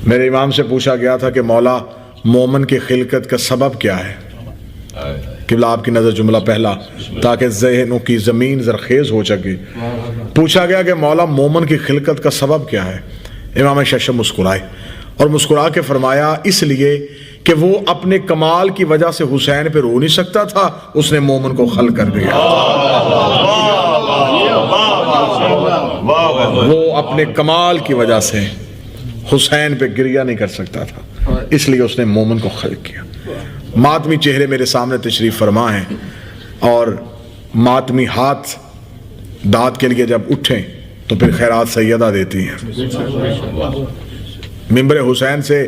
میرے امام سے پوچھا گیا تھا کہ مولا مومن کی خلقت کا سبب کیا ہے؟ قبلہ آپ کی نظر جملہ پہلا تاکہ ذہنوں کی زمین زرخیز ہو سکے. پوچھا گیا کہ مولا مومن کی خلقت کا سبب کیا ہے؟ امام ششم مسکرائے اور مسکرا کے فرمایا اس لیے کہ وہ اپنے کمال کی وجہ سے حسین پہ رو نہیں سکتا تھا، اس نے مومن کو خلق کر دیا. وہ اپنے کمال کی وجہ سے حسین پہ گریہ نہیں کر سکتا تھا، اس لیے اس نے مومن کو خلق کیا. ماتمی چہرے میرے سامنے تشریف فرما ہیں اور ماتمی ہاتھ داد کے لیے جب اٹھیں تو پھر خیرات سیدہ دیتی ہیں. ممبر حسین سے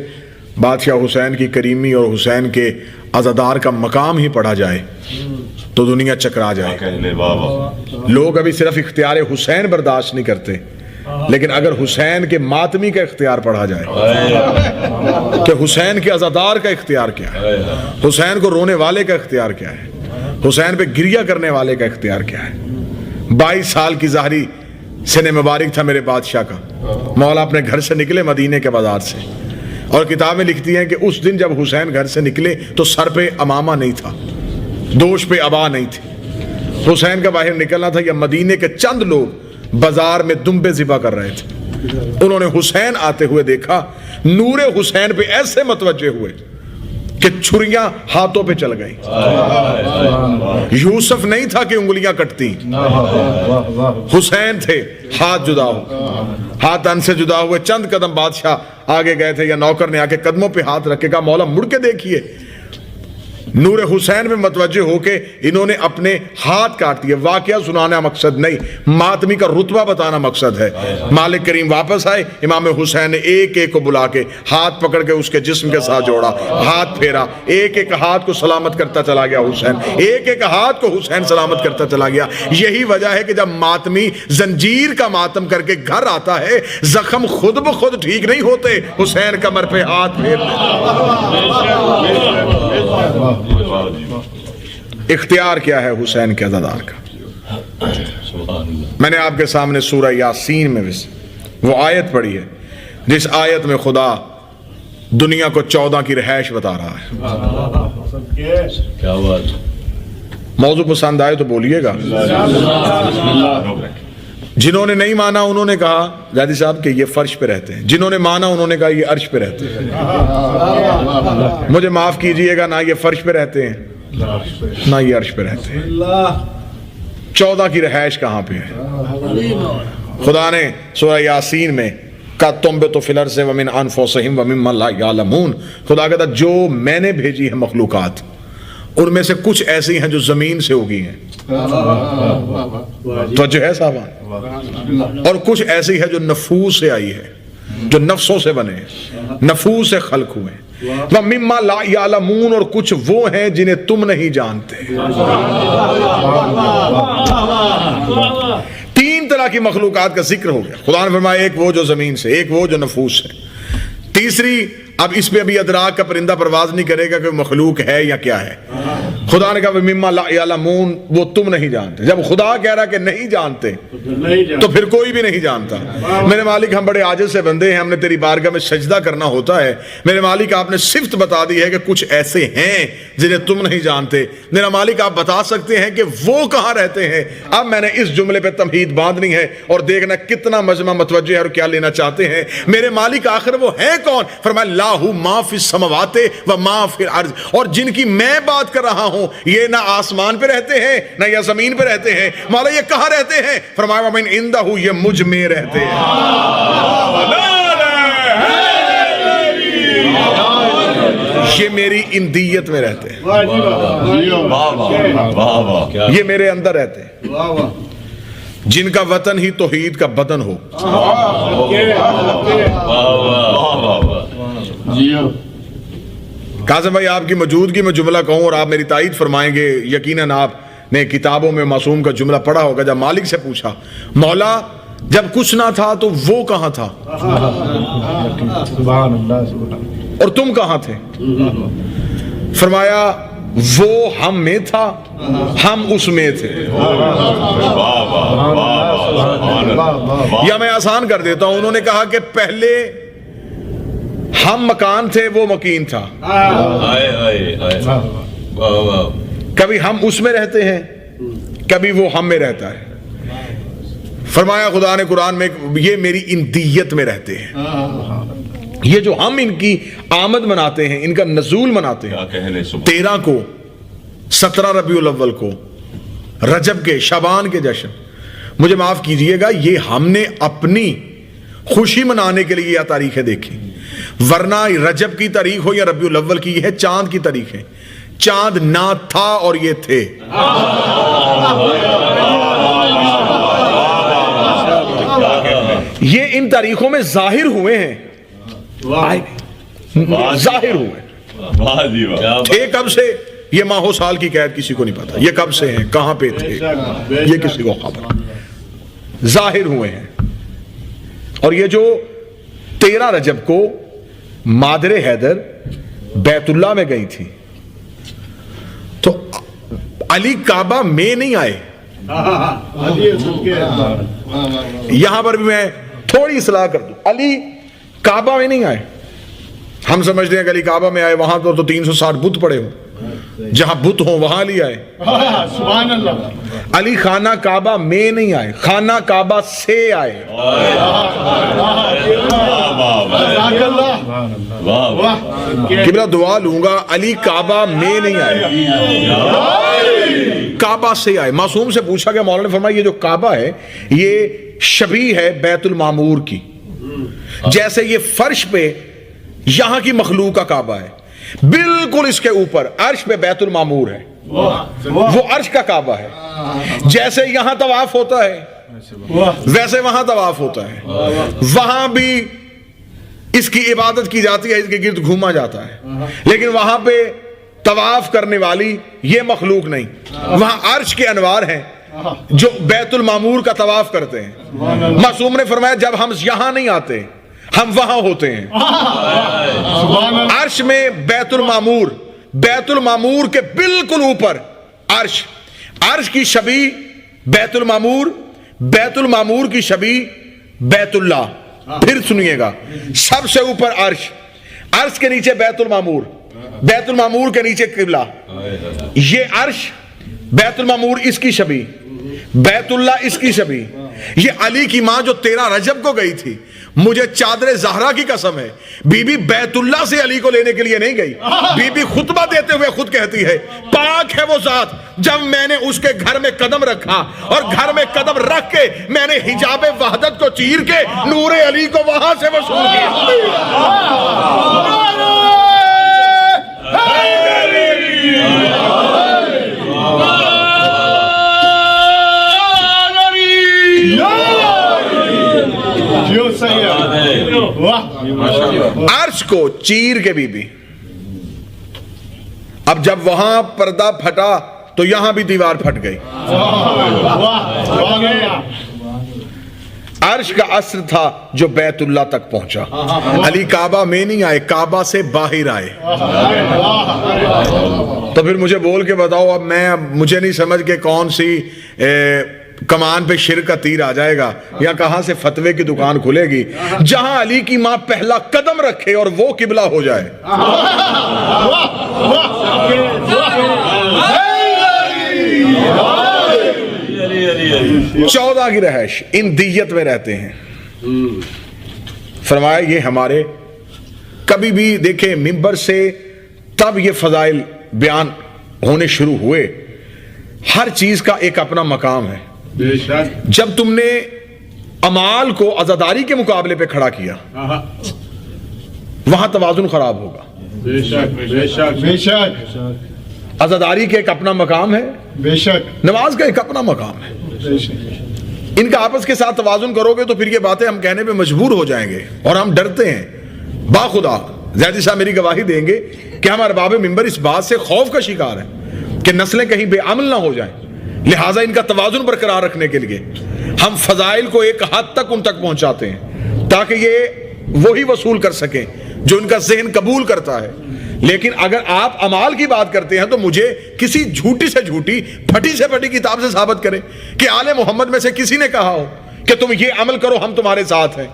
بادشاہ حسین کی کریمی اور حسین کے عزادار کا مقام ہی پڑھا جائے تو دنیا چکرا جائے. لوگ ابھی صرف اختیار حسین برداشت نہیں کرتے، لیکن اگر حسین کے ماتمی کا اختیار پڑھا جائے کہ حسین کے عزادار کا اختیار کیا ہے، حسین کو رونے والے کا اختیار کیا ہے، حسین پہ گریہ کرنے والے کا اختیار کیا ہے. 22 سال کی ظاہری سن مبارک تھا میرے بادشاہ کا. مولا اپنے گھر سے نکلے مدینے کے بازار سے، اور کتابیں لکھتی ہیں کہ اس دن جب حسین گھر سے نکلے تو سر پہ امامہ نہیں تھا، دوش پہ عبا نہیں تھی. حسین کا باہر نکلنا تھا، یا مدینے کے چند لوگ بازار میں دمبے ذبح کر رہے تھے. انہوں نے حسین آتے ہوئے دیکھا، نور حسین پہ ایسے متوجہ ہوئے کہ چھریاں ہاتھوں پہ چل گئی. یوسف نہیں تھا کہ انگلیاں کٹتی، حسین تھے. ہاتھ جدا ہو، ہاتھ تن سے جدا ہوئے. چند قدم بادشاہ آگے گئے تھے یا نوکر نے آ کے قدموں پہ ہاتھ رکھے کہا مولا مڑ کے دیکھیے. نور حسین میں متوجہ ہو کے انہوں نے اپنے ہاتھ کاٹ دیے. واقعہ سنانا مقصد نہیں، ماتمی کا رتبہ بتانا مقصد ہے. مالک کریم واپس آئے، امام حسین نے ایک ایک کو بلا کے ہاتھ پکڑ کے اس کے جسم کے ساتھ جوڑا، ہاتھ پھیرا. ایک ایک ہاتھ کو سلامت کرتا چلا گیا حسین، ایک ایک ہاتھ کو حسین سلامت کرتا چلا گیا. یہی وجہ ہے کہ جب ماتمی زنجیر کا ماتم کر کے گھر آتا ہے، زخم خود بخود ٹھیک نہیں ہوتے، حسین کمر پہ ہاتھ پھیر اختیار کیا ہے حسین کے عزادار کا. میں نے آپ کے سامنے سورہ یاسین میں وہ آیت پڑھی ہے جس آیت میں خدا دنیا کو 14 کی رہائش بتا رہا ہے. موضوع پسند آئے تو بولیے گا. جنہوں نے نہیں مانا انہوں نے کہا جادی صاحب کہ یہ فرش پہ رہتے ہیں، جنہوں نے مانا انہوں نے کہا یہ عرش پہ رہتے ہیں. مجھے معاف کیجئے گا، نہ یہ فرش پہ رہتے ہیں نہ یہ عرش پہ رہتے ہیں. 14 کی رہائش کہاں پہ ہے؟ خدا نے سورہ یاسین میں کا تنبت فی الارض ومن انفسہم ومما لا یعلمون، خدا کہتا جو میں نے بھیجی ہے مخلوقات ان میں سے کچھ ایسی ہیں جو زمین سے اگی ہیں، توجہ ہے صاحبان، اور کچھ ایسی ہے جو نفوس سے آئی ہے، جو نفسوں سے بنے ہیں، نفوس سے خلق ہوئے ہیں. وَمِمَّا لَا يَعْلَمُونَ، اور کچھ وہ ہیں جنہیں تم نہیں جانتے. 3 طرح کی مخلوقات کا ذکر ہو گیا. خدا نے فرمایا ایک وہ جو زمین سے، ایک وہ جو نفوس ہے. تیسری، اب اس پہ ابھی ادراک کا پرندہ پرواز نہیں کرے گا کہ مخلوق ہے یا کیا ہے. خدا نے کہا وَمِمَّا لَا يَعْلَمُونَ، وہ تم نہیں جانتے. جب خدا کہہ رہا کہ نہیں جانتے تو پھر کوئی بھی نہیں جانتا. میرے مالک ہم بڑے عاجز سے بندے ہیں، ہم نے تیری بارگاہ میں سجدہ کرنا ہوتا ہے. میرے مالک آپ نے صفت بتا دی ہے کہ کچھ ایسے ہیں جنہیں تم نہیں جانتے. میرا مالک آپ بتا سکتے ہیں کہ وہ کہاں رہتے ہیں. اب میں نے اس جملے پہ تمہید باندھنی ہے اور دیکھنا کتنا مجمع متوجہ ہے اور کیا لینا چاہتے ہیں. میرے مالک آخر وہ ہیں کون؟ فرمایا لاہو ما فی السماوات و ما فی الارض، اور جن کی میں بات کر رہا ہوں یہ نہ آسمان پہ رہتے ہیں نہ یا زمین پہ رہتے ہیں. مولا یہ کہاں رہتے ہیں؟ فرمایا ومن عندہ، یہ مجھ میں رہتے ہیں. یہ میری اندیت میں رہتے ہیں، یہ میرے اندر رہتے ہیں. جن کا وطن ہی توحید کا بدن ہو. قاسم بھائی آپ کی موجودگی میں جملہ کہوں اور آپ میری تائید فرمائیں گے، یقیناً آپ نے کتابوں میں معصوم کا جملہ پڑھا ہوگا جب مالک سے پوچھا مولا جب کچھ نہ تھا تو وہ کہاں تھا اور تم کہاں تھے؟ فرمایا وہ ہم میں تھا، ہم اس میں تھے. یا میں آسان کر دیتا ہوں، انہوں نے کہا کہ پہلے ہم مکان تھے وہ مکین تھا. کبھی ہم اس میں رہتے ہیں, کبھی وہ ہم میں رہتا ہے. فرمایا خدا نے قرآن میں یہ میری اندیت میں رہتے ہیں. یہ جو ہم ان کی آمد مناتے ہیں, ان کا نزول مناتے ہیں 13 کو, 17 ربیع الاول کو, رجب کے, شعبان کے جشن, مجھے معاف کیجئے گا یہ ہم نے اپنی خوشی منانے کے لیے یہ تاریخیں دیکھی, ورنہ رجب کی تاریخ ہو یا ربیع الاول کی, یہ ہے چاند کی تاریخ ہے. چاند نہ تھا اور یہ تھے. یہ ان تاریخوں میں ظاہر ہوئے ہیں, ظاہر ہوئے تھے. کب سے یہ ماہ و سال کی قید کسی کو نہیں پتا, یہ کب سے ہیں, کہاں پہ تھے, یہ کسی کو خبر. ظاہر ہوئے ہیں. اور یہ جو 13 رجب کو مادر حیدر بیت اللہ میں گئی تھی, تو علی کعبہ میں نہیں آئے. یہاں پر بھی میں تھوڑی اصلاح کر دوں, علی کعبہ میں نہیں آئے. ہم سمجھتے ہیں کہ علی کعبہ میں آئے, وہاں تو 360 بت پڑے ہوں, جہاں بت ہوں وہاں علی آئے. سبحان اللہ. علی خانہ کعبہ میں نہیں آئے, خانہ کعبہ سے آئے. قبلہ دعا لوں گا, علی کعبہ میں نہیں آئے, کعبہ سے آئے. معصوم سے پوچھا گیا, مولانا نے فرمایا یہ جو کعبہ ہے یہ شبیہ ہے بیت المعمور کی, جیسے یہ فرش پہ یہاں کی مخلوق کا کعبہ ہے, بالکل اس کے اوپر عرش پہ بیت المعمور ہے, وہ عرش کا کعبہ ہے. جیسے یہاں طواف ہوتا ہے ویسے وہاں طواف ہوتا ہے, وہاں بھی اس کی عبادت کی جاتی ہے, اس کے گرد گھوما جاتا ہے, لیکن وہاں پہ طواف کرنے والی یہ مخلوق نہیں. وہاں عرش کے انوار ہیں جو بیت المعمور کا طواف کرتے ہیں. معصوم نے فرمایا جب ہم یہاں نہیں آتے ہم وہاں ہوتے ہیں. عرش میں بیت المعمور, بیت المعمور کے بالکل اوپر عرش, عرش کی شبیہ بیت المعمور, بیت المعمور کی شبیہ بیت اللہ. پھر سنیے گا, سب سے اوپر عرش, عرش کے نیچے بیت المعمور, بیت المعمور کے نیچے قبلہ. یہ عرش بیت المعمور اس کی شبیہ, بیت اللہ اس کی شبیہ. یہ علی کی ماں جو 13 رجب کو گئی تھی, مجھے چادر زہرا کی قسم ہے, بی بی بیت اللہ سے علی کو لینے کے لیے نہیں گئی. بی بی خطبہ دیتے ہوئے خود کہتی ہے پاک ہے وہ ذات جب میں نے اس کے گھر میں قدم رکھا, اور گھر میں قدم رکھ کے میں نے حجاب وحدت کو چیر کے نور علی کو وہاں سے وصول کیا. عرش کو چیر کے بی بی, اب جب وہاں پردہ پھٹا تو یہاں بھی دیوار پھٹ گئی. عرش کا اثر تھا جو بیت اللہ تک پہنچا. علی کعبہ میں نہیں آئے, کعبہ سے باہر آئے. تو پھر مجھے بول کے بتاؤ, اب مجھے نہیں سمجھ کے کون سی کمان پہ شرک کا تیر آ جائے گا, یا کہاں سے فتوے کی دکان کھلے گی جہاں علی کی ماں پہلا قدم رکھے اور وہ قبلہ ہو جائے. 14 کی رہائش ان دیت میں رہتے ہیں. فرمایا یہ ہمارے کبھی بھی دیکھیں منبر سے تب یہ فضائل بیان ہونے شروع ہوئے. ہر چیز کا ایک اپنا مقام ہے. جب تم نے اعمال کو عزاداری کے مقابلے پہ کھڑا کیا وہاں توازن خراب ہوگا. عزاداری کے ایک اپنا مقام ہے, بے شک نماز کا ایک اپنا مقام ہے. ان کا آپس کے ساتھ توازن کرو گے تو پھر یہ باتیں ہم کہنے پہ مجبور ہو جائیں گے, اور ہم ڈرتے ہیں. باخدا زیدی صاحب میری گواہی دیں گے کہ ہم ارباب منبر اس بات سے خوف کا شکار ہیں کہ نسلیں کہیں بے عمل نہ ہو جائیں. لہٰذا ان کا توازن برقرار رکھنے کے لیے ہم فضائل کو ایک حد تک ان تک پہنچاتے ہیں تاکہ یہ وہی وصول کر سکیں جو ان کا ذہن قبول کرتا ہے. لیکن اگر آپ اعمال کی بات کرتے ہیں تو مجھے کسی جھوٹی سے جھوٹی پھٹی سے پھٹی کتاب سے ثابت کریں کہ آل محمد میں سے کسی نے کہا ہو کہ تم یہ عمل کرو ہم تمہارے ساتھ ہیں.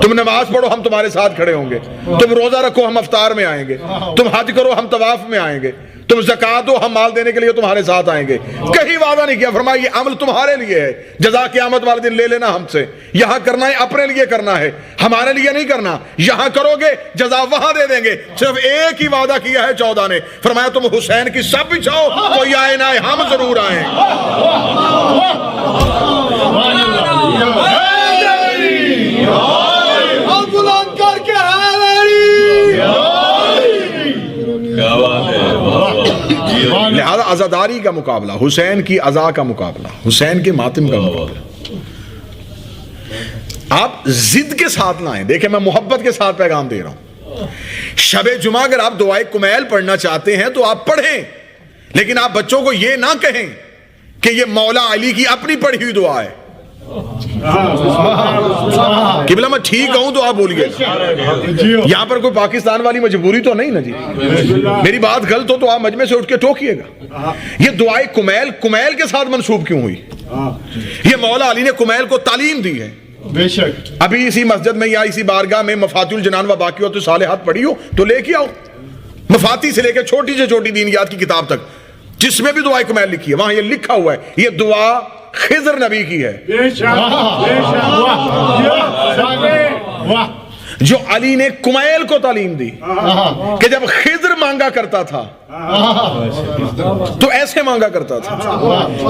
تم نماز پڑھو ہم تمہارے ساتھ کھڑے ہوں گے، تم روزہ رکھو ہم افطار میں آئیں گے، تم حج کرو ہم طواف میں آئیں گے، تم زکات دو ہم مال دینے کے لیے تمہارے ساتھ آئیں گے. کہیں وعدہ نہیں کیا، فرمایا یہ عمل تمہارے لیے ہے، جزا قیامت والے دن لے لینا ہم سے. یہاں کرنا ہے اپنے لیے کرنا ہے، ہمارے لیے نہیں کرنا. یہاں کرو گے جزا وہاں دے دیں گے. صرف ایک ہی وعدہ کیا ہے 14 نے، فرمایا تم حسین کی سب بچھاؤ، کوئی آئے نہ آئے ہم ضرور آئیں. لہذا عزاداری کا مقابلہ، حسین کی عزا کا مقابلہ، حسین کے ماتم کا مقابلہ آپ ضد کے ساتھ لائیں. دیکھیں میں محبت کے ساتھ پیغام دے رہا ہوں. شب جمعہ اگر آپ دعائے کمیل پڑھنا چاہتے ہیں تو آپ پڑھیں، لیکن آپ بچوں کو یہ نہ کہیں کہ یہ مولا علی کی اپنی پڑھی ہوئی دعا ہے. قبلہ میں ٹھیک کہوں تو آپ بولیے. یہاں پر کوئی پاکستان والی مجبوری تو نہیں نا جی؟ میری بات غلط ہو تو آپ مجمع سے اٹھ کے ٹوکیے گا. یہ دعائے کمیل کے ساتھ منسوب کیوں ہوئی؟ یہ مولا علی نے کمیل کو تعلیم دی ہے. بے شک ابھی اسی مسجد میں یا اسی بارگاہ میں مفاتیح الجنان و باقیات الصالحات پڑھی ہو تو لے کے آؤ. مفاتیح سے لے کے چھوٹی سے چھوٹی دینیات کی کتاب تک جس میں بھی دعائے کمیل لکھی ہے وہاں یہ لکھا ہوا ہے یہ دعا خضر نبی کی ہے جو علی نے کمیل کو تعلیم دی کہ جب خضر مانگا کرتا تھا تو ایسے مانگا کرتا تھا.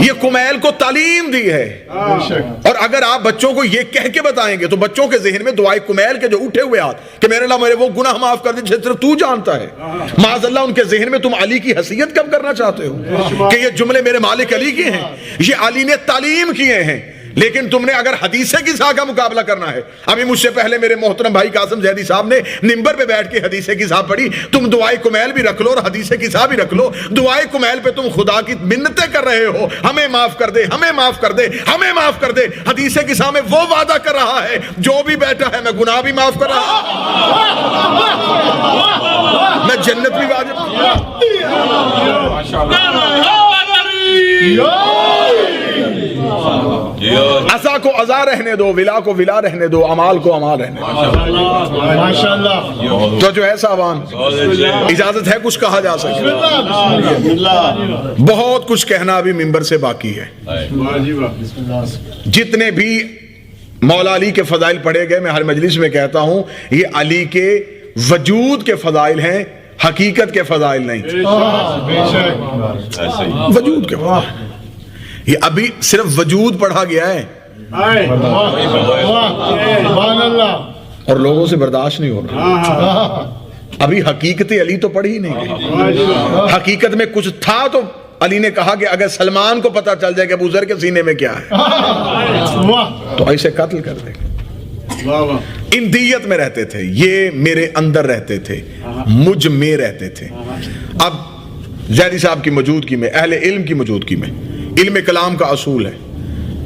یہ کمیل کو تعلیم دی ہے. اور اگر آپ بچوں کو یہ کہہ کے بتائیں گے تو بچوں کے ذہن میں دعائے کمیل کے جو اٹھے ہوئے ہاتھ کہ میرے اللہ میرے وہ گناہ معاف کر دے جسے صرف تو جانتا ہے، معاذ اللہ ان کے ذہن میں تم علی کی حیثیت کم کرنا چاہتے ہو کہ یہ جملے میرے مالک علی کے ہیں، یہ علی نے تعلیم کیے ہیں. لیکن تم نے اگر حدیث قصہ کا مقابلہ کرنا ہے، ابھی مجھ سے پہلے میرے محترم بھائی قاسم زیدی صاحب نے منبر پہ بیٹھ کے حدیث قصہ پڑھی. تم دعائے کمیل بھی رکھ لو اور حدیث قصہ بھی رکھ لو. دعائے کمیل پہ تم خدا کی منتیں کر رہے ہو، ہمیں معاف کر دے، ہمیں معاف کر دے، ہمیں معاف کر دے. حدیث قصہ میں وہ وعدہ کر رہا ہے جو بھی بیٹھا ہے میں گناہ بھی معاف کر رہا ہوں، میں جنت بھی واجب. عزا کو عزا رہنے دو، ولا کو ولا رہنے دو، امال کو امال رہنے دو. ماشاءاللہ. تو جو ہے صاحبان اجازت ہے کچھ کہا جا سکے. بہت کچھ کہنا ابھی منبر سے باقی ہے. جتنے بھی مولا علی کے فضائل پڑھے گئے میں ہر مجلس میں کہتا ہوں یہ علی کے وجود کے فضائل ہیں، حقیقت کے فضائل نہیں. وجود کے فضائل یہ ابھی صرف وجود پڑھا گیا ہے اور لوگوں سے برداشت نہیں ہو رہا. ابھی حقیقت علی تو پڑھی ہی نہیں گئی. حقیقت میں کچھ تھا تو علی نے کہا کہ اگر سلمان کو پتا چل جائے کہ ابو ذر کے سینے میں کیا ہے تو ایسے قتل کر دے. اندیت میں رہتے تھے، یہ میرے اندر رہتے تھے، مجھ میں رہتے تھے. اب زیدی صاحب کی موجودگی میں، اہل علم کی موجودگی میں، علم کلام کا اصول ہے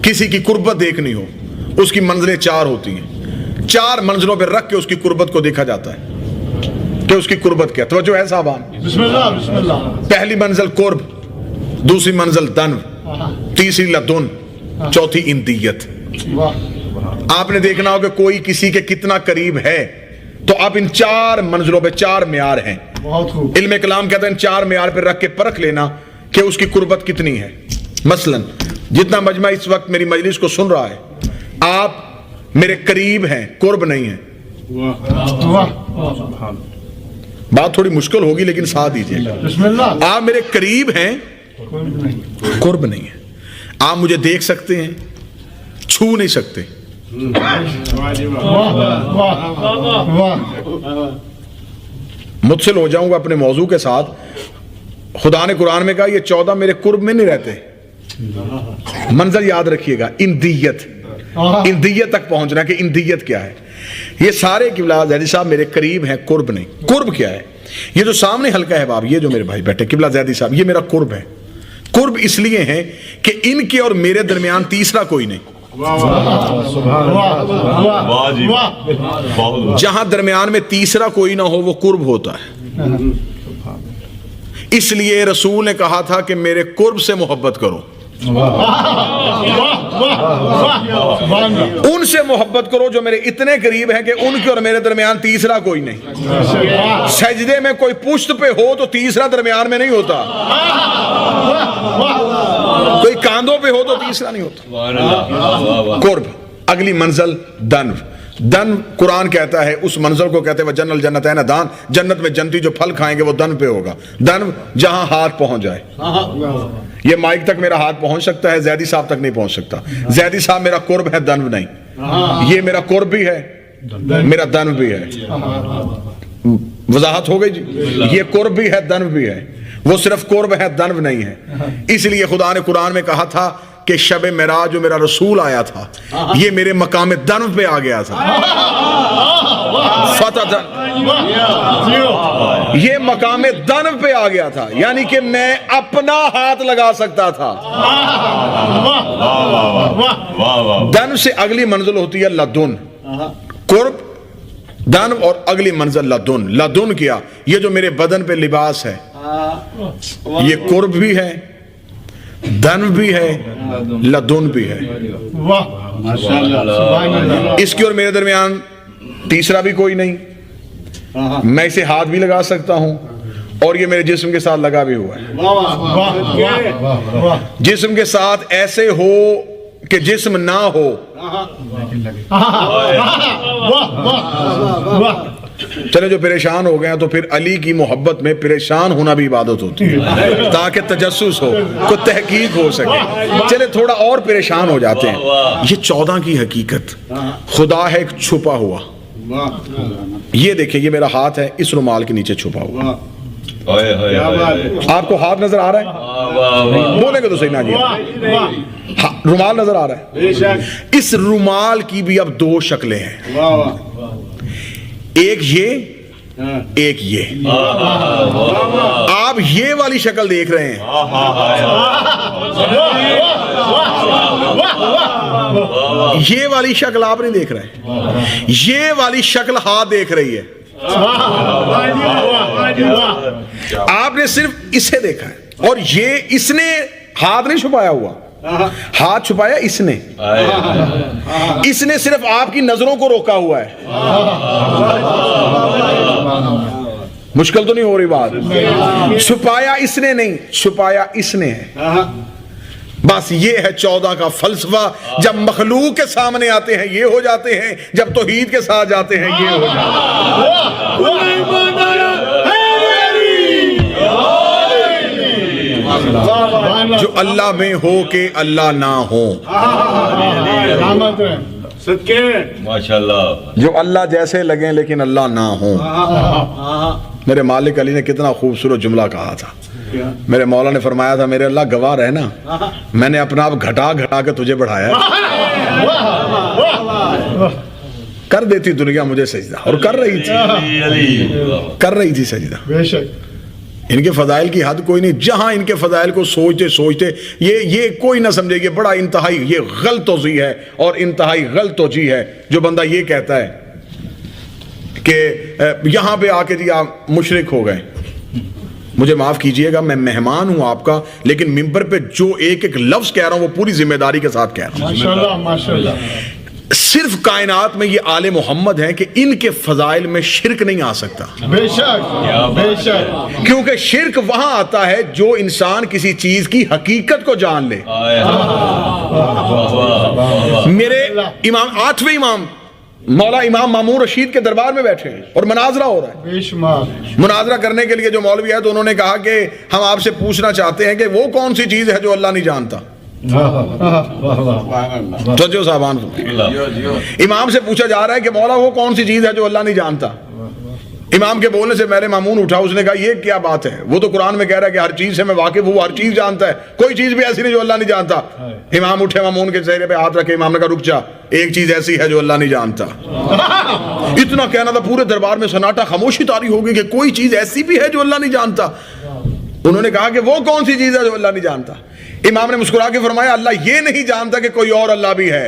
کسی کی قربت دیکھنی ہو اس کی منزلیں 4 ہوتی ہیں. 4 منزلوں پہ رکھ کے اس کی قربت کو دیکھا جاتا ہے کہ اس کی قربت کیا. توجہ ہے صاحبان. بسم اللہ بسم اللہ. پہلی منزل قرب، دوسری منزل دن، تیسری لدن، چوتھی اندیت. آپ نے دیکھنا ہو کہ کوئی کسی کے کتنا قریب ہے تو آپ ان 4 منزلوں پہ 4 معیار ہیں. علم کلام کہتا ہے ان 4 معیار پہ رکھ کے پرکھ لینا کہ اس کی قربت کتنی ہے. مثلا جتنا مجمع اس وقت میری مجلس کو سن رہا ہے آپ میرے قریب ہیں، قرب نہیں ہیں. بات تھوڑی مشکل ہوگی لیکن ساتھ دیجیے. آپ میرے قریب ہیں، قرب نہیں ہے. آپ مجھے دیکھ سکتے ہیں، چھو نہیں سکتے. متصل ہو جاؤں گا اپنے موضوع کے ساتھ. خدا نے قرآن میں کہا یہ 14 میرے قرب میں نہیں رہتے. منزل یاد رکھیے گا، اندیت. اندیت تک پہنچنا کہ اندیت کیا ہے. یہ سارے قبلہ زیدی صاحب میرے قریب ہیں، قرب نہیں. قرب کیا ہے؟ یہ جو سامنے حلقہ ہے باب، یہ جو میرے بھائی بیٹھے قبلہ زیدی صاحب، یہ میرا قرب ہے. قرب اس لیے ہے کہ ان کے اور میرے درمیان تیسرا کوئی نہیں. جہاں درمیان میں تیسرا کوئی نہ ہو وہ قرب ہوتا ہے. اس لیے رسول نے کہا تھا کہ میرے قرب سے محبت کرو. ان سے محبت کرو جو میرے اتنے قریب ہیں کہ ان کے اور میرے درمیان تیسرا کوئی نہیں. سجدے میں کوئی پشت پہ ہو تو تیسرا درمیان میں نہیں ہوتا, کوئی کاندھوں پہ ہو تو تیسرا نہیں ہوتا. قرب, اگلی منزل دنو. دن قرآن کہتا ہے اس منظر کو کہتے ہیں وہ جنل جنت ہے نا دان, جنت میں جنتی جو پھل کھائیں گے وہ دن پہ ہوگا. دن جہاں ہاتھ پہنچ جائے. یہ مائک تک میرا ہاتھ پہنچ سکتا ہے, زیدی صاحب تک نہیں پہنچ سکتا. زیدی صاحب میرا قرب ہے, دن نہیں. یہ میرا قرب بھی ہے, میرا دن بھی ہے. وضاحت ہو گئی جی. یہ قرب بھی ہے, دن بھی ہے. وہ صرف قرب ہے, دن نہیں ہے. اس لیے خدا نے قرآن میں کہا تھا کہ شب معراج جو میرا رسول آیا تھا یہ میرے مقام دنو پہ آ گیا تھا. فتح یہ مقام دنو پہ آ گیا تھا, یعنی کہ میں اپنا ہاتھ لگا سکتا تھا. دن سے اگلی منزل ہوتی ہے لدن. قرب, دن اور اگلی منزل لدن. لدن کیا, یہ جو میرے بدن پہ لباس ہے یہ قرب بھی ہے, دن بھی ہے, لدن بھی ہے. اس کی اور میرے درمیان تیسرا بھی کوئی نہیں. میں اسے ہاتھ بھی لگا سکتا ہوں اور یہ میرے جسم کے ساتھ لگا بھی ہوا ہے. جسم کے ساتھ ایسے ہو کہ جسم نہ ہو. چلے جو پریشان ہو گئے ہیں تو پھر علی کی محبت میں پریشان ہونا بھی عبادت ہوتی ہے تاکہ تجسس ہو, کوئی تحقیق ہو سکے. چلے تھوڑا اور پریشان ہو جاتے ہیں. یہ 14 کی حقیقت. خدا ہے ایک چھپا ہوا. یہ دیکھیں, یہ میرا ہاتھ ہے اس رومال کے نیچے چھپا ہوا. آپ کو ہاتھ نظر آ رہا ہے؟ بولیں گے تو صحیح نہ کیا. رومال نظر آ رہا ہے. اس رومال کی بھی اب 2 شکلیں ہیں, ایک یہ ایک یہ. آپ یہ والی شکل دیکھ رہے ہیں, یہ والی شکل آپ نہیں دیکھ رہے, یہ والی شکل ہاتھ دیکھ رہی ہے. آپ نے صرف اسے دیکھا ہے اور یہ اس نے ہاتھ نہیں چھپایا ہوا, ہاتھ چھپایا اس نے. اس نے صرف آپ کی نظروں کو روکا ہوا ہے. مشکل تو نہیں ہو رہی بات. چھپایا اس نے نہیں, چھپایا اس نے ہے. بس یہ ہے 14 کا فلسفہ. جب مخلوق کے سامنے آتے ہیں یہ ہو جاتے ہیں, جب توحید کے ساتھ جاتے ہیں یہ ہو جاتے ہیں. جو اللہ میں ہو کہ اللہ نہ ہو. جو اللہ جیسے لگیں لیکن اللہ نہ ہو. میرے مالک علی نے کتنا خوبصورت جملہ کہا تھا. میرے مولا نے فرمایا تھا میرے اللہ گواہ رہے نا, میں نے اپنا آپ گھٹا گھٹا کے تجھے بڑھایا. کر دیتی دنیا مجھے سجدہ, اور کر رہی تھی سجدہ. بے شک ان کے فضائل کی حد کوئی نہیں. جہاں ان کے فضائل کو سوچتے سوچتے یہ کوئی نہ سمجھے کہ بڑا انتہائی یہ غلط توضیح ہے اور انتہائی غلط توجیہ ہے جو بندہ یہ کہتا ہے کہ یہاں پہ آ کے جی آپ مشرک ہو گئے. مجھے معاف کیجئے گا, میں مہمان ہوں آپ کا, لیکن ممبر پہ جو ایک ایک لفظ کہہ رہا ہوں وہ پوری ذمہ داری کے ساتھ کہہ رہا ہوں. ماشاءاللہ ماشاءاللہ. صرف کائنات میں یہ آل محمد ہیں کہ ان کے فضائل میں شرک نہیں آ سکتا. بے شک بے شک. کیونکہ شرک وہاں آتا ہے جو انسان کسی چیز کی حقیقت کو جان لے. میرے امام 8ویں امام مولا امام مامون رشید کے دربار میں بیٹھے ہیں اور مناظرہ ہو رہا ہے. مناظرہ کرنے کے لیے جو مولوی ہے تو انہوں نے کہا کہ ہم آپ سے پوچھنا چاہتے ہیں کہ وہ کون سی چیز ہے جو اللہ نہیں جانتا. توجہ صاحبان, امام سے پوچھا جا رہا ہے کہ مولا وہ کون سی چیز ہے جو اللہ نہیں جانتا. امام کے بولنے سے میرے مامون اٹھا, اس نے کہا یہ کیا بات ہے, وہ تو قرآن میں کہہ رہا ہے کہ ہر چیز سے میں واقف ہوں, وہ ہر چیز جانتا ہے, کوئی چیز بھی ایسی نہیں جو اللہ نہیں جانتا. امام اٹھے, مامون کے چہرے پہ ہاتھ رکھے, امام نے کہا رک جا, ایک چیز ایسی ہے جو اللہ نہیں جانتا. اتنا کہنا تھا, پورے دربار میں سناٹا, خاموشی طاری ہو گئی کہ کوئی چیز ایسی بھی ہے جو اللہ نہیں جانتا. انہوں نے کہا کہ وہ کون سی چیز ہے جو اللہ نہیں جانتا. امام نے مسکرا کے فرمایا اللہ یہ نہیں جانتا کہ کوئی اور اللہ بھی ہے.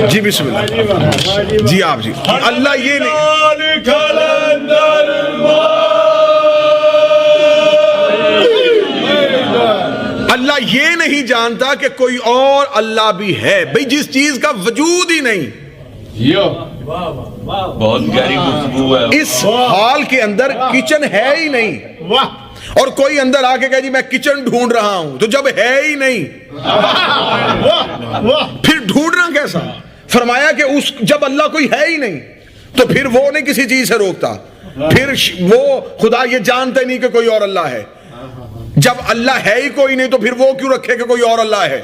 جی بسم اللہ. جی آپ جی, اللہ یہ نہیں یہ نہیں جانتا کہ کوئی اور اللہ بھی ہے. بھئی جس چیز کا وجود ہی نہیں, بہت گہری گفتگو ہے. اس حال کے اندر کچن ہے ہی نہیں, واہ اور کوئی اندر آ کے کہے جی میں کچن ڈھونڈ رہا ہوں, تو جب ہے ہی نہیں واہ واہ پھر ڈھونڈنا کیسا؟ فرمایا کہ جب اللہ کوئی ہے ہی نہیں تو پھر وہ نہیں کسی چیز سے روکتا, پھر وہ خدا یہ جانتا نہیں کہ کوئی اور اللہ ہے. جب اللہ ہے ہی کوئی نہیں تو پھر وہ کیوں رکھے کہ کوئی اور اللہ ہے؟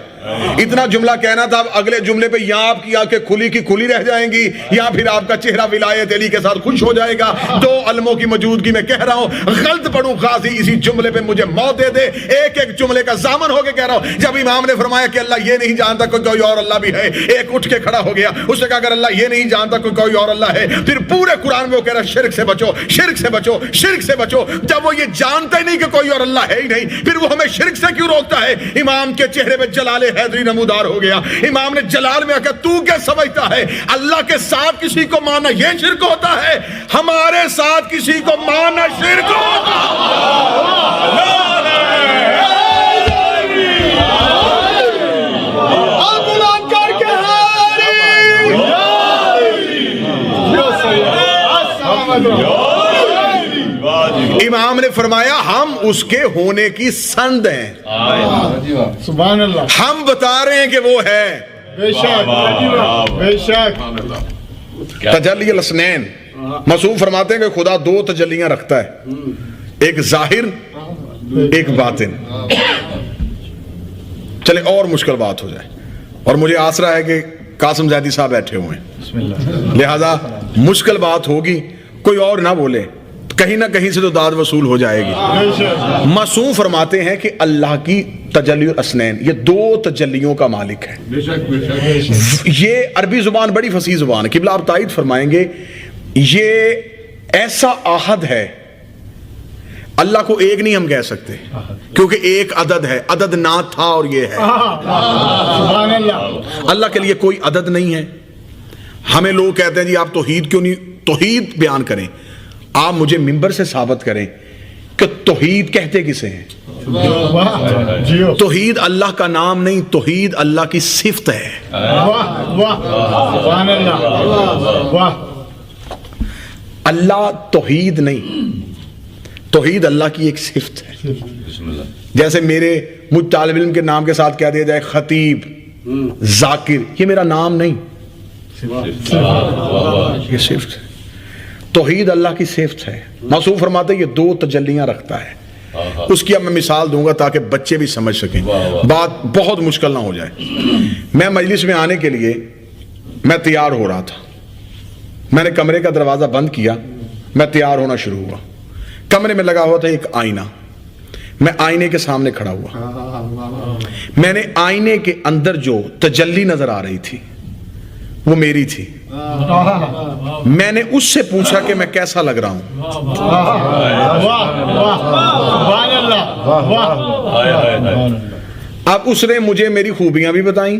اتنا جملہ کہنا تھا. اب اگلے جملے پہ یا آپ کی آنکھیں کھلی کی کھلی رہ جائیں گی, یا پھر آپ کا چہرہ ولایت علی کے ساتھ خوش ہو جائے گا. دو علموں کی موجودگی میں کہہ رہا ہوں, غلط پڑھوں قاضی اسی جملے پہ مجھے موت دے دے. ایک ایک جملے کا ضامن ہو کے کہہ رہا ہوں. جب امام نے فرمایا کہ اللہ یہ نہیں جانتا کہ کوئی اور اللہ بھی ہے, ایک اٹھ کے کھڑا ہو گیا. اس نے کہا اگر اللہ یہ نہیں جانتا کہ کوئی اور اللہ ہے, پھر پورے قرآن میں وہ کہہ رہا شرک سے بچو, شرک سے بچو, شرک سے بچو. جب وہ یہ جانتا ہی نہیں کہ کوئی اور اللہ ہے ہی نہیں, پھر وہ ہمیں شرک سے کیوں روکتا ہے؟ امام کے چہرے پہ جلال حیدری نمودار ہو گیا. امام نے جلال میں کہا تو کیا سمجھتا ہے اللہ کے ساتھ کسی کو ماننا یہ شرک ہوتا ہے؟ ہمارے ساتھ کسی کو ماننا شرک ہوتا امام نے فرمایا ہم اس کے ہونے کی سند ہیں, سبحان اللہ, ہم بتا رہے ہیں کہ وہ ہے. بے شک بے شک. تجلی الاسنین, مصوف فرماتے ہیں کہ خدا دو تجلیاں رکھتا ہے, ایک ظاہر ایک باطن. چلے اور مشکل بات ہو جائے, اور مجھے آسرا ہے کہ قاسم زیدی صاحب بیٹھے ہوئے ہیں, لہذا مشکل بات ہوگی کوئی اور نہ بولے, کہیں نہ کہیں سے تو داد وصول ہو جائے گی. معصوم فرماتے ہیں کہ اللہ کی تجلی الاسنین یہ دو تجلیوں کا مالک ہے. یہ عربی زبان بڑی فصیح زبان ہے. قبلہ آپ تائید فرمائیں گے یہ ایسا احد ہے, اللہ کو ایک نہیں ہم کہہ سکتے کیونکہ ایک عدد ہے, عدد نہ تھا اور یہ ہے. سبحان اللہ. اللہ کے لیے کوئی عدد نہیں ہے. ہمیں لوگ کہتے ہیں جی آپ توحید کیوں نہیں توحید بیان کریں, آپ مجھے منبر سے ثابت کریں کہ توحید کہتے کسے ہیں. توحید اللہ کا نام نہیں, توحید اللہ کی صفت ہے. سبحان اللہ. اللہ توحید نہیں, توحید اللہ کی ایک صفت ہے. جیسے مجھ طالب علم کے نام کے ساتھ کہہ دیا جائے خطیب, ذاکر, یہ میرا نام نہیں, یہ صفت ہے. توحید اللہ کی صفت ہے. معصوم فرماتے ہیں یہ دو تجلیاں رکھتا ہے. اس کی اب میں مثال دوں گا تاکہ بچے بھی سمجھ سکیں, بات بہت مشکل نہ ہو جائے. میں مجلس میں آنے کے لیے میں تیار ہو رہا تھا, میں نے کمرے کا دروازہ بند کیا, میں تیار ہونا شروع ہوا. کمرے میں لگا ہوا تھا ایک آئینہ, میں آئینے کے سامنے کھڑا ہوا. میں نے آئینے کے اندر جو تجلی نظر آ رہی تھی وہ میری تھی. میں نے اس سے پوچھا کہ میں کیسا لگ رہا ہوں. اب اس نے مجھے میری خوبیاں بھی بتائیں,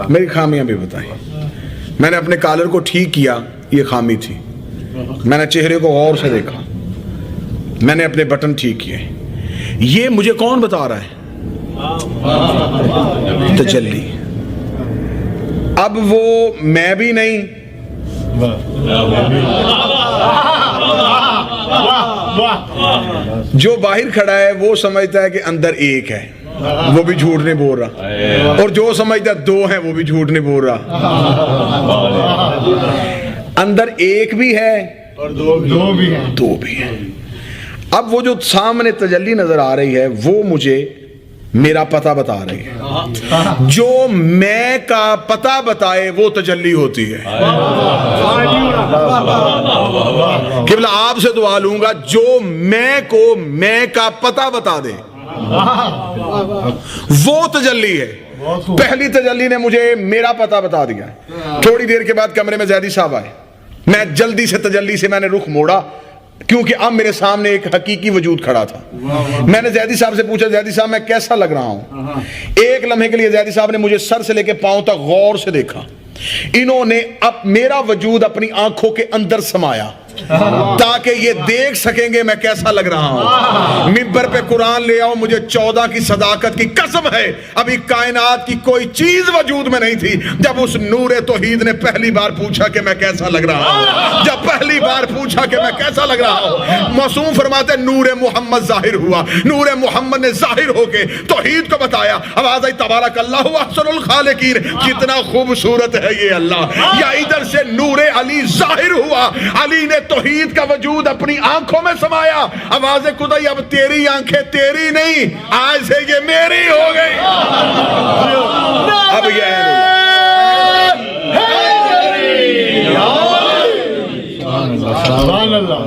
میری خامیاں بھی بتائیں. میں نے اپنے کالر کو ٹھیک کیا, یہ خامی تھی. میں نے چہرے کو غور سے دیکھا, میں نے اپنے بٹن ٹھیک کیے. یہ مجھے کون بتا رہا ہے؟ تجلی. اب وہ میں بھی نہیں, جو باہر کھڑا ہے وہ سمجھتا ہے کہ اندر ایک ہے, وہ بھی جھوٹ نہیں بول رہا, اور جو سمجھتا ہے دو ہیں وہ بھی جھوٹ نہیں بول رہا. اندر ایک بھی ہے اور دو بھی ہیں. اب وہ جو سامنے تجلی نظر آ رہی ہے وہ مجھے میرا پتہ بتا رہی ہے. جو میں کا پتہ بتائے وہ تجلی ہوتی ہے. قبلہ آپ سے دعا لوں گا جو میں کو میں کا پتہ بتا دے وہ تجلی ہے. پہلی تجلی نے مجھے میرا پتہ بتا دیا. تھوڑی دیر کے بعد کمرے میں زیدی صاحب آئے. میں جلدی سے تجلی سے میں نے رخ موڑا کیونکہ اب میرے سامنے ایک حقیقی وجود کھڑا تھا. میں نے زیدی صاحب سے پوچھا زیدی صاحب میں کیسا لگ رہا ہوں؟ ایک لمحے کے لیے زیدی صاحب نے مجھے سر سے لے کے پاؤں تک غور سے دیکھا. انہوں نے اب میرا وجود اپنی آنکھوں کے اندر سمایا. تاکہ یہ دیکھ سکیں گے میں کیسا لگ رہا ہوں. منبر پہ قرآن لے آؤ, مجھے 14 کی صداقت کی قسم ہے ابھی کائنات کی کوئی چیز وجود میں نہیں تھی جب اس نور توحید نے پہلی بار پوچھا کہ میں کیسا لگ رہا ہوں. جب پہلی بار پوچھا کہ میں کیسا لگ رہا ہوں, معصوم فرماتے نور محمد ظاہر ہوا. نور محمد نے ظاہر ہو کے توحید کو بتایا. آواز آئی تبارک اللہ احسن الخالقین, کتنا خوبصورت ہے یہ اللہ. یا ادھر سے نور علی ظاہر ہوا, علی نے توحید کا وجود اپنی آنکھوں میں سمایا. آواز خدائی اب تیری آنکھیں تیری نہیں, آج سے یہ میری ہو گئی. اب یہ سبحان اللہ.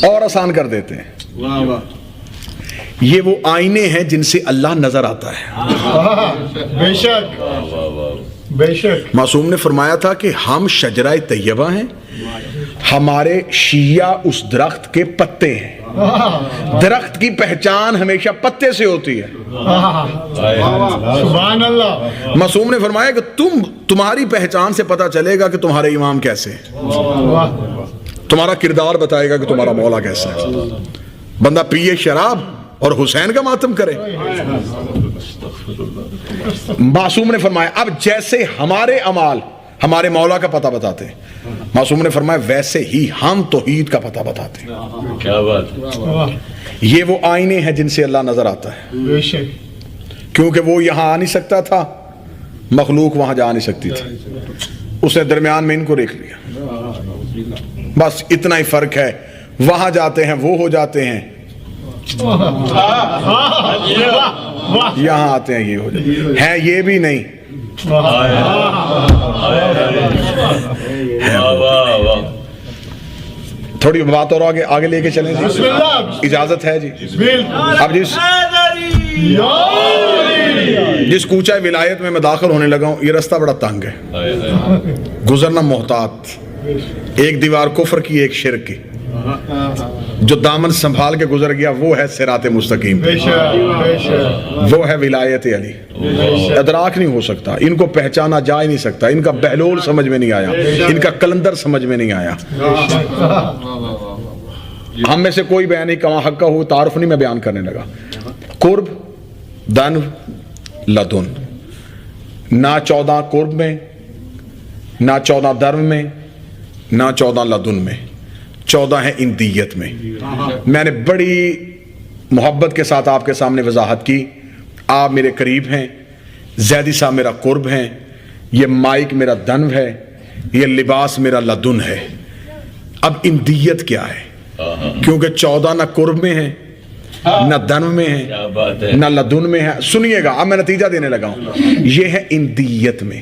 اور آسان کر دیتے ہیں, یہ وہ آئینے ہیں جن سے اللہ نظر آتا ہے. بے شک بے شک. معصوم نے فرمایا تھا کہ ہم شجرہ طیبہ ہیں, ہمارے شیعہ اس درخت کے پتے ہیں. درخت کی پہچان ہمیشہ پتے سے ہوتی ہے. سبحان اللہ. معصوم نے فرمایا کہ تمہاری پہچان سے پتا چلے گا کہ تمہارے امام کیسے ہیں, تمہارا کردار بتائے گا کہ تمہارا مولا کیسا ہے. بندہ پیے شراب اور حسین کا ماتم کرے. معصوم نے فرمایا اب جیسے ہمارے اعمال ہمارے مولا کا پتہ بتاتے ہیں, معصوم نے فرمایا ویسے ہی ہم توحید کا پتہ بتاتے ہیں. کیا بات. یہ وہ آئینے ہیں جن سے اللہ نظر آتا ہے. بے شک. کیونکہ وہ یہاں آ نہیں سکتا تھا, مخلوق وہاں جا نہیں سکتی تھی, اس نے درمیان میں ان کو دیکھ لیا. بس اتنا ہی فرق ہے, وہاں جاتے ہیں وہ ہو جاتے ہیں, یہاں آتے ہیں یہ ہو جاتے ہیں, یہ بھی نہیں. تھوڑی بات اور آگے لے کے چلیں جی, اجازت ہے جی. اب جس کوچہ ولایت میں داخل ہونے لگا ہوں, یہ رستہ بڑا تنگ ہے, گزرنا محتاط. ایک دیوار کفر کی, ایک شرک کی. جو دامن سنبھال کے گزر گیا وہ ہے صراط مستقیم, وہ ہے ولایت علی. ادراک نہیں ہو سکتا, ان کو پہچانا جا ہی نہیں سکتا, ان کا بہلول سمجھ میں نہیں آیا, ان کا کلندر سمجھ میں نہیں آیا. ہم میں سے کوئی بیان نہیں کما حق کا ہو, تعارف نہیں میں بیان کرنے لگا. قرب دن لدن, نہ 14 قرب میں, نہ 14 درم میں, نہ 14 لدن میں, 14 ہے اندیت میں. میں نے بڑی محبت کے ساتھ آپ کے سامنے وضاحت کی. آپ میرے قریب ہیں, زیدی صاحب میرا قرب ہیں, یہ مائک میرا دنو ہے, یہ لباس میرا لدن ہے. اب اندیت کیا ہے, کیونکہ 14 نہ قرب میں ہے, نہ دنو میں ہے, نہ لدن میں ہے. سنیے گا, اب میں نتیجہ دینے لگا ہوں. یہ ہے اندیت میں.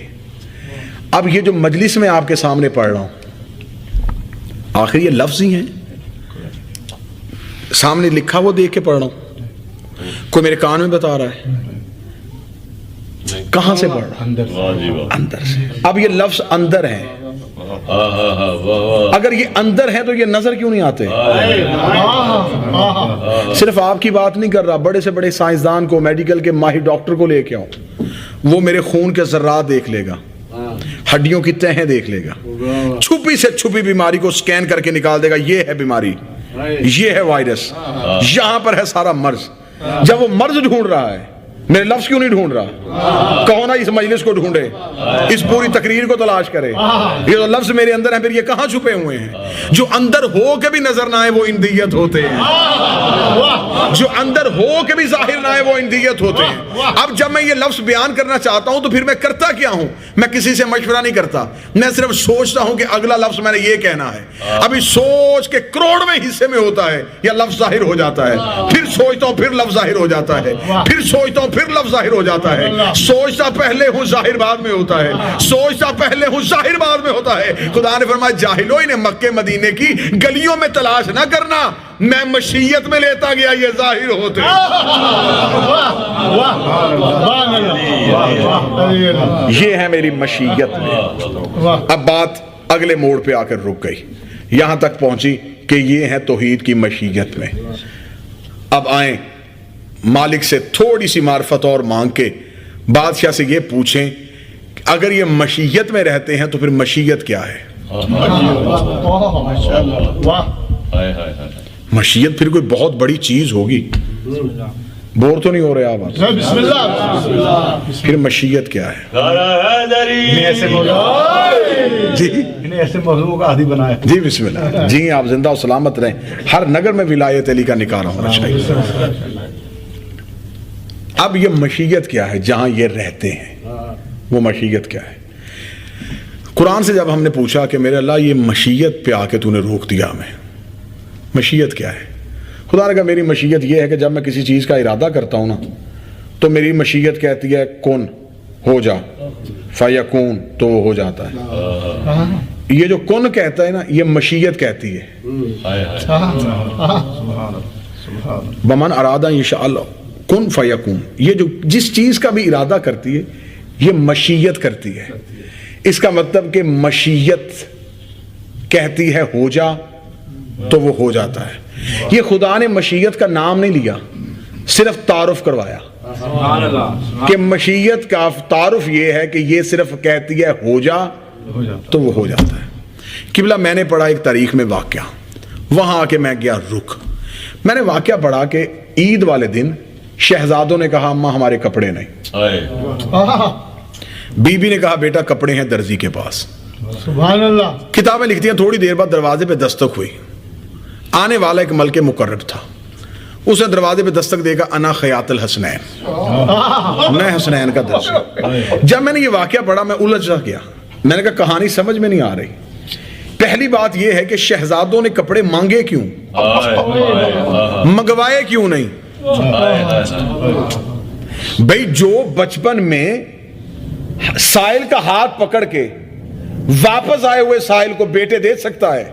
اب یہ جو مجلس میں آپ کے سامنے پڑھ رہا ہوں, آخر یہ لفظ ہی ہیں, سامنے لکھا وہ دیکھ کے پڑھ رہا ہوں, کوئی میرے کان میں بتا رہا ہے, کہاں سے پڑھ رہا ہوں؟ اندر سے. اب یہ لفظ اندر ہیں, اگر یہ اندر ہے تو یہ نظر کیوں نہیں آتے؟ صرف آپ کی بات نہیں کر رہا, بڑے سے بڑے سائنسدان کو, میڈیکل کے ماہر ڈاکٹر کو لے کے آؤ, وہ میرے خون کے ذرات دیکھ لے گا, ہڈیوں کی تہیں دیکھ لے گا, چھپی سے چھپی بیماری کو سکین کر کے نکال دے گا, یہ ہے بیماری, یہ ہے وائرس, یہاں پر ہے سارا مرض. جب وہ مرض ڈھونڈ رہا ہے, میرے لفظ کیوں نہیں ڈھونڈ رہا؟ کہو نا اس مجلس کو ڈھونڈے, اس پوری تقریر کو تلاش کرے. یہ جو لفظ میرے اندر ہیں پھر یہ کہاں چھپے ہوئے ہیں؟ جو اندر ہو کے بھی نظر نہ آئے وہ اندیت ہوتے ہیں, جو اندر ہو کے بھی ظاہر نہ آئے وہ اندیت ہوتے ہیں. اب جب میں یہ لفظ بیان کرنا چاہتا ہوں تو پھر میں کرتا کیا ہوں؟ میں کسی سے مشورہ نہیں کرتا, میں صرف سوچتا ہوں کہ اگلا لفظ میں نے یہ کہنا ہے. ابھی سوچ کے کروڑویں حصے میں ہوتا ہے یا لفظ ظاہر ہو جاتا ہے, پھر سوچتا ہوں پھر لفظ ظاہر ہو جاتا ہے, پھر سوچتا ہوں پھر لفظ ظاہر ہو جاتا ہے. سوچتا پہلے ہوں ظاہر بعد میں ہوتا ہے, سوچتا پہلے ہوں ظاہر بعد میں ہوتا ہے. خدا نے فرمایا جاہلو انہیں مکے مدینے کی گلیوں میں تلاش نہ کرنا, میں مشیت میں لیتا گیا یہ ظاہر ہوتے. یہ ہے میری مشیت میں. اب بات اگلے موڑ پہ آ کر رک گئی, یہاں تک پہنچی کہ یہ ہے توحید کی مشیت میں. اب آئیں مالک سے تھوڑی سی معرفت اور مانگ کے بادشاہ سے یہ پوچھیں اگر یہ مشیت میں رہتے ہیں تو پھر مشیت کیا ہے؟ واہ ہائے ہائے ہائے مشیت پھر کوئی بہت بڑی چیز ہوگی. بور تو نہیں ہو رہے آپ؟ بسم اللہ. پھر مشیت کیا ہے؟ انہیں ایسے موضوع جی انہیں ایسے موضوع کا عادی بنایا. جی بسم اللہ. جی آپ زندہ و سلامت رہیں. ہر نگر میں ولایت علی کا نکارہ ہونا چاہیے. اب یہ مشیت کیا ہے جہاں یہ رہتے ہیں؟ وہ مشیت کیا ہے؟ قرآن سے جب ہم نے پوچھا کہ میرے اللہ یہ مشیت پہ آ کے تو نے روک دیا ہمیں، مشیت کیا ہے؟ خدا نے کہا میری مشیت یہ ہے کہ جب میں کسی چیز کا ارادہ کرتا ہوں نا تو میری مشیت کہتی ہے کن ہو جا، فیکون تو وہ ہو جاتا ہے. یہ جو کن کہتا ہے نا یہ مشیت کہتی ہے. بمن ارادہ انشاء اللہ کن فیکون، یہ جو جس چیز کا بھی ارادہ کرتی ہے یہ مشیت کرتی ہے. اس کا مطلب کہ مشیت کہتی ہے ہو جا تو وہ ہو جاتا ہے. یہ خدا نے مشیت کا نام نہیں لیا، صرف تعارف کروایا کہ مشیت کا تعارف یہ ہے کہ یہ صرف کہتی ہے ہو جا تو وہ ہو جاتا ہے. قبلہ میں نے پڑھا ایک تاریخ میں واقعہ، وہاں آ کے میں گیا رک. میں نے واقعہ پڑھا کہ عید والے دن شہزادوں نے کہا اماں ہمارے کپڑے نہیں. بی بی نے کہا بیٹا کپڑے ہیں درزی کے پاس. سبحان اللہ. کتابیں لکھتی ہیں تھوڑی دیر بعد دروازے پہ دستک ہوئی. آنے والا ایک ملک مقرب تھا. اس نے دروازے پہ دستک دے گا انا خیاط الحسنین، میں حسنین کا درزی. جب میں نے یہ واقعہ پڑھا میں الجھ گیا. میں نے کہا کہانی سمجھ میں نہیں آ رہی. پہلی بات یہ ہے کہ شہزادوں نے کپڑے مانگے کیوں، منگوائے کیوں نہیں؟ بھئی جو بچپن میں سائل کا ہاتھ پکڑ کے واپس آئے ہوئے سائل کو بیٹے دے سکتا ہے،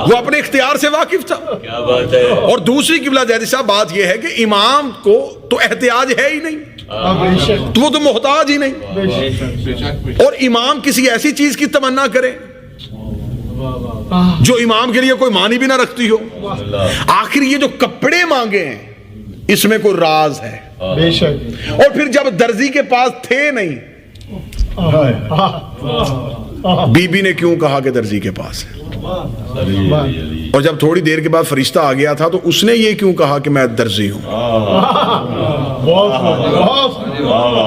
وہ اپنے اختیار سے واقف تھا. کیا بات ہے. اور دوسری قبلہ جہدی صاحب بات یہ ہے کہ امام کو تو احتیاج ہے ہی نہیں، تو وہ تو محتاج ہی نہیں. اور امام کسی ایسی چیز کی تمنا کرے جو امام کے لیے کوئی معنی بھی نہ رکھتی ہو. آخر یہ جو کپڑے مانگے ہیں اس میں کوئی راز ہے. بے شک. اور پھر جب درزی کے پاس تھے نہیں، بی بی نے کیوں کہا کہ درزی کے پاس ہے؟ اور جب تھوڑی دیر کے بعد فرشتہ آ گیا تھا تو اس نے یہ کیوں کہا کہ میں درزی ہوں؟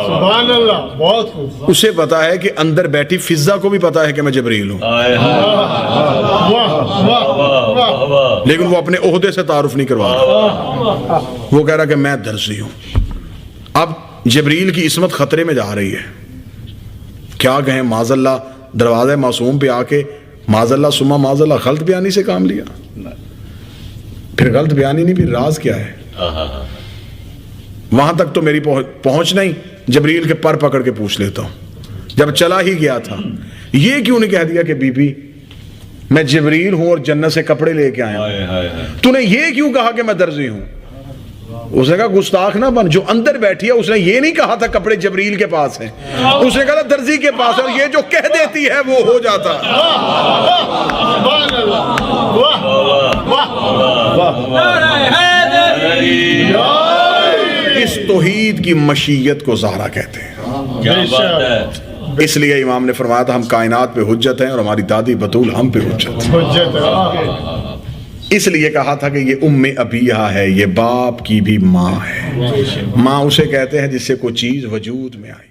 سبحان اللہ. بہت خوب. اسے پتا ہے کہ اندر بیٹھی فضا کو بھی پتا ہے کہ میں جبریل ہوں، لیکن وہ اپنے عہدے سے تعارف نہیں کروا رہا. وہ کہہ رہا کہ میں درزی ہوں. اب جبریل کی عصمت خطرے میں جا رہی ہے. کیا کہیں معاذ اللہ دروازے معصوم پہ آ کے معاذ اللہ سما معاذ اللہ غلط بیانی سے کام لیا. پھر غلط بیانی نہیں، پھر راز کیا ہے؟ وہاں تک تو میری پہنچ نہیں. جبریل کے پر پکڑ کے پوچھ لیتا ہوں. جب چلا ہی گیا تھا یہ کیوں نہیں کہہ دیا کہ بی بی میں جبریل ہوں اور جنت سے کپڑے لے کے آیا ہوں، تو نے یہ کیوں کہا کہ میں درزی ہوں؟ اس نے کہا گستاخ نہ بن، جو اندر بیٹھی ہے اس نے یہ نہیں کہا تھا کپڑے جبریل کے پاس ہیں، اس نے کہا درزی کے پاس ہے، اور یہ جو کہہ دیتی ہے وہ ہو جاتا ہے. سبحان اللہ. واہ واہ. اس توحید کی مشیت کو زہرا کہتے ہیں. کیا بات ہے. اس لیے امام نے فرمایا تھا ہم کائنات پہ حجت ہیں اور ہماری دادی بطول ہم پہ حجت ہے. حجت ہے. اس لیے کہا تھا کہ یہ ام ابیہ ہے، یہ باپ کی بھی ماں ہے. ماں اسے کہتے ہیں جس سے کوئی چیز وجود میں آئی.